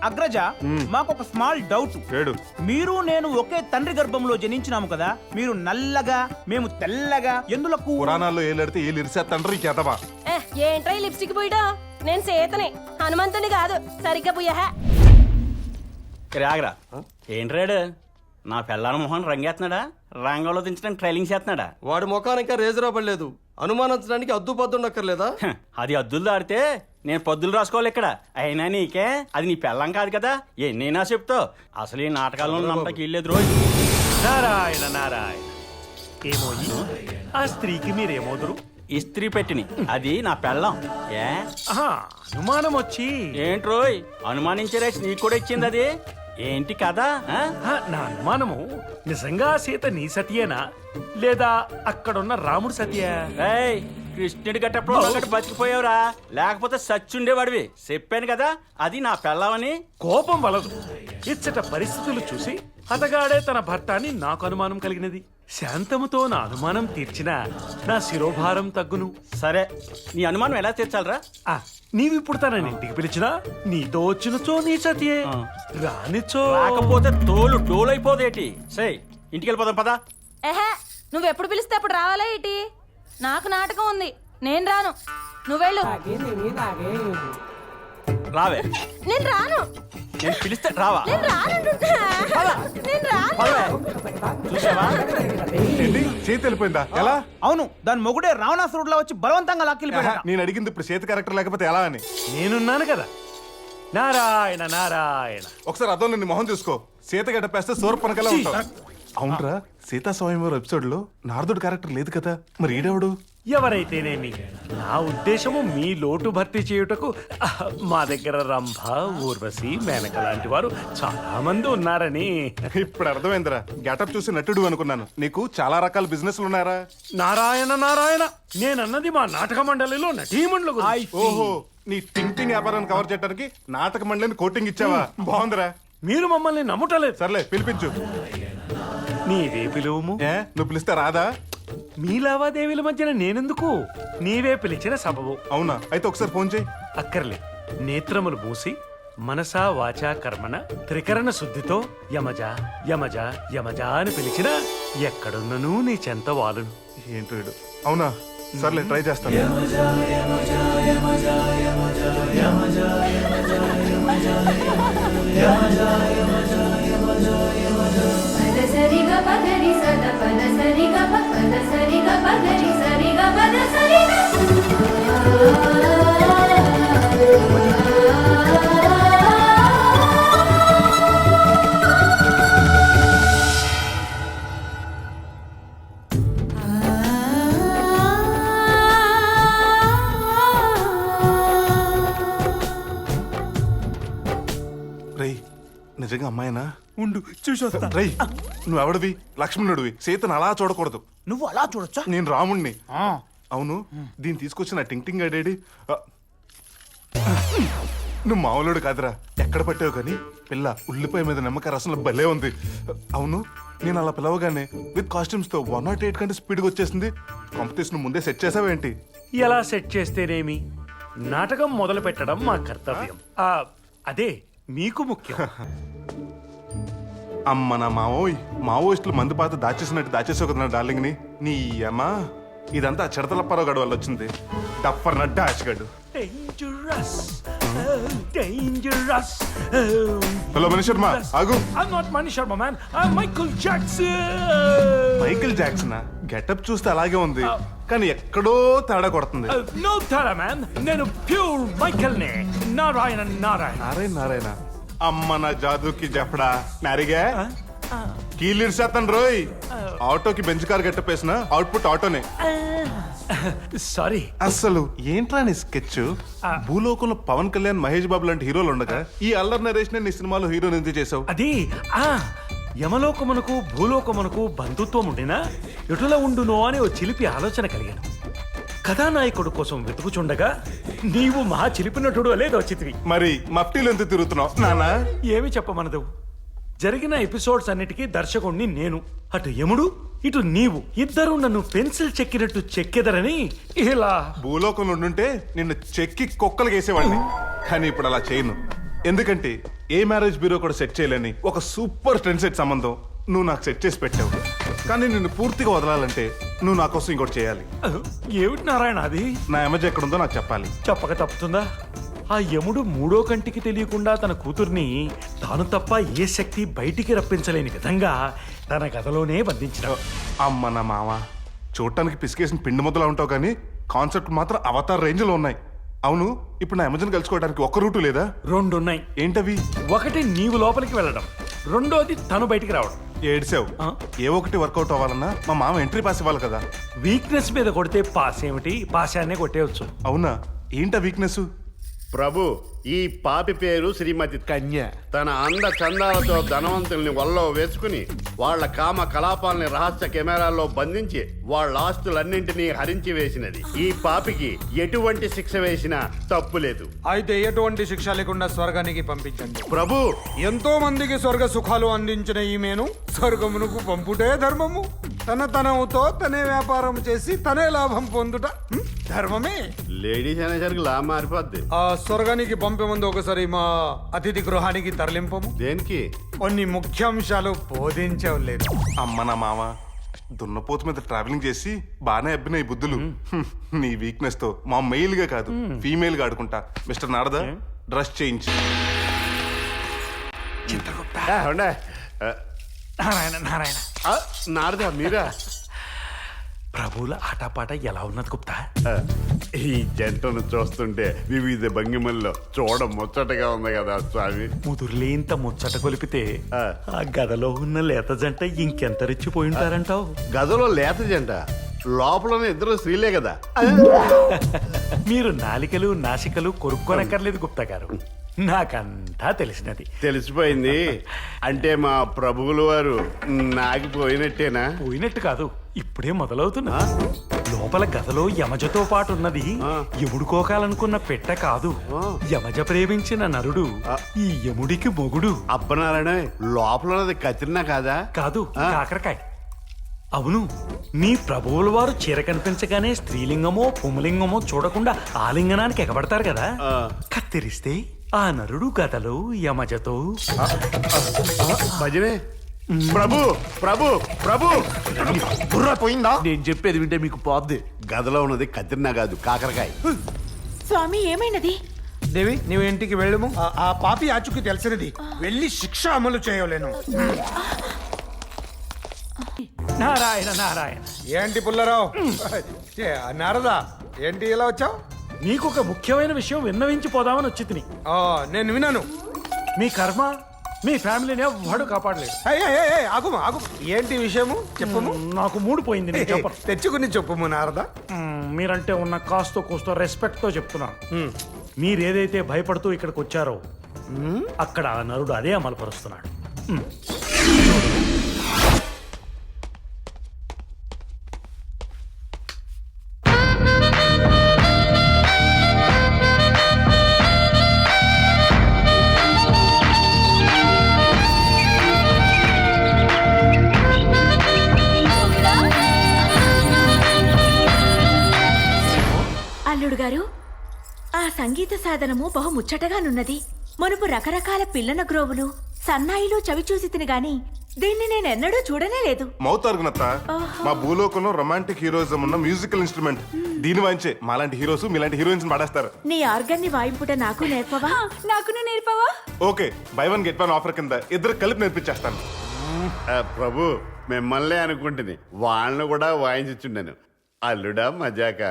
అగ్రజ, మాకు ఒక small doubt. మీరు నేను ఒకే తండ్రి గర్భంలో జనించినాము కదా, మీరు నల్లగా మేము తెల్లగా ఎందులకు? పురాణాల్లో ఏలడితే ఏలు ఇరిసేత్తండ్రు ఈ చేతవా. ఏంట్రా లిప్స్టిక్ పోయిడా? నేను సీతని, హనుమంతుని కాదు. సరిగ్గా పుయ్యహా. రాగరా ఏంట్రాడు నా పిల్లల మొహన్ రంగేస్తున్నాడా, రంగంలో దించడానికి ట్రైలింగ్ చేస్తున్నాడా? వాడి ముఖానికి ఇంకా రేజర్ పడలేదు, అనుమానించడానికి అద్దు పద్దు ఉండక్కర్లేదా? అది అద్దులు దాడితే నేను పొద్దులు రాసుకోవాలి ఇక్కడ. అయినా నీకే అది నీ పిల్లం కాదు కదా, ఎన్నైనా చెప్తావు. అసలు ఈ నాటకాల్లో నమ్మటానికి వెళ్ళలేదు రోజు. నారాయణ నారాయణ. ఏమో ఆ స్త్రీకి మీరేమోదురు? ఇస్త్రీ పెట్టిని, అది నా పిల్లం. ఏ అనుమానం వచ్చి ఏంట్రోయ్ అనుమానించే రేస్ నీకు కూడా ఇచ్చింది అది ఏంటి కదా? నా అనుమానము నిజంగా సీత నీ సతియేనా లేదా అక్కడున్న రాముడు సతియా? ఏయ్ కృష్ణుడి గట్టప్పుడు బతికిపోయావురా, లేకపోతే సచ్చుండేవాడివి. చెప్పాను కదా అది నా పిల్లవని. కోపం వలదు, ఇచ్చట పరిస్థితులు చూసి అతగాడే తన భర్త అని నాకు అనుమానం కలిగినది. శాంతముతో నా అనుమానం తీర్చినా నా శిరోభారం తగ్గును. సరే నీ అనుమానం ఎలా తీర్చాలరా? నీవిప్పుడు తనని ఇంటికి పిలిచినా నీతో వచ్చినచో నీ సతియే, రానిచో రాకపోతే తోలు డోలైపోదేటి. సే ఇంటికి వెళ్ళిపోదాం పదా. ఏహే, నువ్వెప్పుడు పిలిస్తే అప్పుడు రావాలా ఏంటి? నాకు నాటకం ఉంది, నేను రాను. నువ్వెళ్ళు. రావే. నేను రాను. నేను పిలిస్తే రావా? నేను రానంటున్నా. నేను రాను. చూసావా ఏంటి చేతి వెళ్ళిపోయిందా? ఎలా? అవును, దాని మొగుడే రావణాసురుడిలా వచ్చి బలవంతంగా లాక్కెళ్ళిపోయాడు. నేను అడిగింది ఇప్పుడు చేతి క్యారెక్టర్ లేకపోతే ఎలా అని. నేనున్నాను కదా. నారాయణ నారాయణ. ఒకసారి అర్థం నీ మొహం చూసుకో, సీత గడ్డపేస్తే సూర్పనకలా ఉంటావు. అవునరా, సీతా స్వయంవరం ఎపిసోడ్ లో నారదుడు క్యారెక్టర్ లేదు కదా, మరి ఈడెవడు? ఎవరైతేనేమి, నా ఉద్దేశము మీ లోటు భర్తీ చేయుటకు మా దగ్గర రంభ, ఊర్వశి, మేనక లాంటి వారు చాలా మంది ఉన్నారని. ఇప్పుడు అర్థమైందిరా, గెటప్ చూసి నటుడు అనుకున్నాను. నీకు చాలా రకాల బిజినెస్లు ఉన్నారా? నారాయణ నారాయణ, నేనన్నది మా నాటక మండలిలో నటీమణుల గురించి. ఓహో, నీ టింగ్ వ్యాపారాన్ని కవర్ చేయడానికి నాటక మండలిని కోటింగ్ ఇచ్చావా? బాగుందిరా. మీరు మమ్మల్ని నమ్ముటలేదు. సర్లే పిలిపించు. నీవే పిలువుము. నువ్వు పిలిస్తే రాదా? మీ లావాదేవీల మధ్యన నేనెందుకు? నీవే పిలిచిన సబబు. అవునా, అయితే ఒకసారి ఫోన్ చేయి. అక్కర్లే, నేత్రములు మూసి మనసా వాచా కర్మణ త్రికరణ శుద్ధితో యమజ యమజ యమజ అని పిలిచిన ఎక్కడున్నను నీ చెంత వాలును. ఏంటో వీడు. అవునా, సర్లే ట్రై చేస్తాను. నిజంగా అమ్మాయినా? ఉండు చూసొస్తా. రై, నువ్వెవడివి? లక్ష్మణుడివి. సీతను అలా చూడకూడదు. నువ్వు అలా చూడొచ్చా? నేను రాముణ్ణి. అవును, దీన్ని తీసుకొచ్చిన టింగ్ అడేడి. నువ్వు మామూలుడు కాదురా, ఎక్కడ పట్టావు కానీ పిల్ల ఉల్లిపాయ మీద నిమ్మకాయ రసంలో భలే ఉంది. అవును, నేను అలా పిలవగానే విత్ కాస్ట్యూమ్స్ తో 108 కంటే స్పీడ్గా వచ్చేసింది. కాంపిటీషన్ ముందే సెట్ చేసావేంటి? ఎలా సెట్ చేస్తేనేమి, నాటకం మొదలు పెట్టడం మా కర్తవ్యం. అదే మీకు ముఖ్యం. అమ్మ నా మావోయిస్టులు మందుపాత దాచేసినట్టు దాచేసావు కదా నా డార్లింగ్ ని. నీ అమ్మా, ఇదంతా చిడతలప్పారావు గడు వల్ల వచ్చింది. టఫర్ నడ్డా ఆశగడు. హలో మణి శర్మ, ఆగు. మైకేల్ జాక్సన్ గెటప్ చూస్తే అలాగే ఉంది, కానీ ఎక్కడో తేడా కొడుతుంది. నేను ప్యూర్ మైకేల్ నే. నారాయణ నారాయణ నారాయణ. అమ్మ నా జాదుకి జఫడా నారిగా కీలిర్సేస్తాను రోయ్. ఆటోకి బెంచ్ కార్ గట్టపేసిన అవుట్పుట్ ఆటోనే. సారీ. అసలు ఏంట్రా నీ స్కెచ్? భూలోకంలో పవన్ కళ్యాణ్, మహేష్ బాబు లాంటి హీరోలు ఉండగా ఈ అల్లరి నరేష్ నీ సినిమాలో హీరోని ఎందుకు చేసావు? అది యమలోకమునకు భూలోకమునకు బంధుత్వం ఉండినా ఎటులా ఉండునో అని ఓ చిలిపి ఆలోచన కలిగాను. కథానాయకుడు కోసం వెతుకుచుండగా నీవు మహా చిలిపి నటుడు అలేదో చిత్రి. మరి మఫ్టీలు ఎంత తిరుగుతున్నావు నానా? ఏమి చెప్పమనదు. జరిగిన ఎపిసోడ్స్ అన్నిటికీ దర్శకుణ్ణి నేను, అటు యముడు ఇటు నీవు ఇద్దరు నన్ను పెన్సిల్ చెక్కినట్టు చెక్కెదరని ఇలా. భూలోకంలో ఉండుంటే నిన్ను చెక్కి కుక్కలు వేసేవాడిని, కానీ ఇప్పుడు అలా చేయను. ఎందుకంటే ఏ మ్యారేజ్ బ్యూరో కూడా సెట్ చేయలేని ఒక సూపర్ ట్రెండ్ సెట్ సంబంధం నువ్వు నాకు సెట్ చేసి పెట్టావు. కానీ నిన్ను పూర్తిగా వదలాలంటే నువ్వు నా కోసం ఇంకోటి చేయాలి. ఏమిటి నారాయణ అది? నా ఎమజ్ ఎక్కడుందో నాకు చెప్పాలి. చెప్పక తప్పుతుందా? ఆ యముడు మూడో కంటికి తెలియకుండా తన కూతుర్ని తాను తప్ప ఏ శక్తి బయటికి రప్పించలేని విధంగా తన గదిలోనే బంధించిన. అమ్మ నా మామ, చూడటానికి పిసికేసిన పిండి ముద్దలా ఉంటావు కానీ కాన్సెప్ట్ మాత్రం అవతార్ రేంజ్ లో ఉన్నాయి. అవును, ఇప్పుడు నా ఎమర్జెన్ కలుసుకోవడానికి ఒక్క రూటు లేదా? రెండున్నాయి. ఏంటవి? ఒకటి నీవు లోపలికి వెళ్ళడం, రెండోది తను బయటికి రావడం. ఏడ్సావు. ఏ ఒకటి వర్కౌట్ అవ్వాలన్నా మా మామ ఎంట్రీ పాస్ ఇవ్వాలి కదా. వీక్నెస్ మీద కొడితే పాస్ ఏమిటి, పాశాన్నే కొట్టేయచ్చు. అవునా? ఏంటా వీక్నెస్? ప్రభు, ఈ పాపి పేరు శ్రీమతి కన్య. తన అంద చందాలతో ధనవంతుల్ని వల్లో వేసుకుని వాళ్ళ కామ కలాపాలని రహస్య కెమెరాల్లో బంధించి వాళ్ళ ఆస్తులన్నింటినీ హరించి వేసినది. ఈ పాపికి ఎటువంటి శిక్ష వేసినా తప్పు లేదు. అయితే ఎటువంటి శిక్ష లేకుండా స్వర్గానికి పంపించండి. ప్రభు, ఎంతో మందికి స్వర్గ సుఖాలు అందించిన ఈమెను స్వర్గమునకు పంపుటే ధర్మము. తనతో తనే వ్యాపారం చేసి తనే లాభం పొందుట ధర్మమే. లేడీస్ అనేసరికి లా మారిపోద్ది. ఆ స్వర్గానికి పంపే ముందు ఒకసారి మా అతిథి గృహానికి తరలింపము. దేనికి? కొన్ని ముఖ్యాంశాలు బోధించలేదు. అమ్మ నా మామ, దున్నపోతు మీద ట్రావెలింగ్ చేసి బాగానే అబ్బినాయి బుద్ధులు. నీ వీక్నెస్ తో మా మెయిల్ గా కాదు ఫీమేల్ గా ఆడుకుంటా. Mister Narada, dress change. ఉండే. నారాయణ నారాయణ, నారదా మీరా? ప్రభువుల ఆటపాట ఎలా ఉన్నది గుప్తా? ఈ జంటను చూస్తుంటే వివిధ భంగిమల్లో చూడ ముచ్చటగా ఉంది కదా స్వామి. ముదురులేంత ముచ్చట కొలిపితే ఆ గదలో ఉన్న లేత జంట ఇంకెంత రెచ్చిపోయి ఉంటారంటావు? గదిలో లేత జంట, లోపల ఇద్దరు స్త్రీలే కదా. మీరు నాలికలు నాసికలు కొరుక్కోనక్కర్లేదు గుప్తా గారు, నాకంతా తెలిసినది. తెలిసిపోయింది అంటే మా ప్రభువుల వారు నాగిపోయినట్టేనా? పోయినట్టు కాదు, ఇప్పుడే మొదలవుతున్నా. లోపల గదలో యమజతో పాటు ఉన్నది యముడుకోకాలనుకున్న పెట్ట కాదు, యమజ ప్రేమించిన నరుడు, ఈ యముడికి మొగుడు. అబ్బనారాయణ, లోపల ఉన్నది కత్రినా కాదా? కాదు, కాకరకాయ. అవును, మీ ప్రభువుల వారు చీర కనిపించగానే స్త్రీలింగమో పుంలింగమో చూడకుండా ఆలింగనానికి ఎగబడతారు కదా. కత్తిరిస్తే ఆ నరుడు గదలో యమజతో భజనే. ప్రభు ప్రభు ప్రభు, బుర్ర పోయిందా? నేను చెప్పేది వింటే మీకు పోద్ది. గదిలో ఉన్నది కత్రినా కాదు, కాకరకాయ. స్వామి ఏమైనది? దేవి, నీవు ఇంటికి వెళ్ళము. ఆ పాపి ఆచుకి తెలిసినది, వెళ్ళి శిక్ష అమలు చేయలేను. నారాయణ నారాయణ, ఏంటి పుల్లారావు? నారదా, ఏంటి ఇలా వచ్చావు? నీకు ఒక ముఖ్యమైన విషయం విన్నవించిపోదామని వచ్చి తిని. నేను విన్నాను. మీ కర్మ మీ ఫ్యామిలీని ఎవ్వడు కాపాడలేదు. ఆగుము ఆగుము, ఏంటి విషయము చెప్పము. నాకు మూడు పోయింది, నేను చెప్పను. తెచ్చుకుని చెప్పుము నారదా. మీరంటే ఉన్న కాస్తో కూస్తో రెస్పెక్ట్ తో చెప్తున్నాను. మీరేదైతే భయపడుతూ ఇక్కడికి వచ్చారో అక్కడ ఆ నరుడు అదే అమలుపరుస్తున్నాడు. అల్లుడు గారు, ఆ సంగీత సాధనము బహు ముచ్చటగానున్నది. మునుపు రకరకాల పిల్లన గ్రోవులు సన్నాయిలు చవి చూసి తిని గాని దీన్ని నేనెన్నడూ చూడనే లేదు. మౌతార్గునత్త, మా భూలోకంలో రొమాంటిక్ హీరోయిజం ఉన్న మ్యూజికల్ ఇన్స్ట్రుమెంట్. దీని వాయించే మాలాంటి హీరోస్ మీలాంటి హీరోయిన్స్ పడేస్తారు. నీ ఆర్గన్ని వాయింపుట నాకు నేర్పవా? నాకు నేర్పవా? Okay, buy one get one offer కింద ఇద్దరు కలిపి నేర్పించేస్తాను. ప్రభు, మిమ్మల్ని అనుకుంటుంది, వాళ్ళను కూడా వాయించుచుండెను. అల్లుడా మజాక.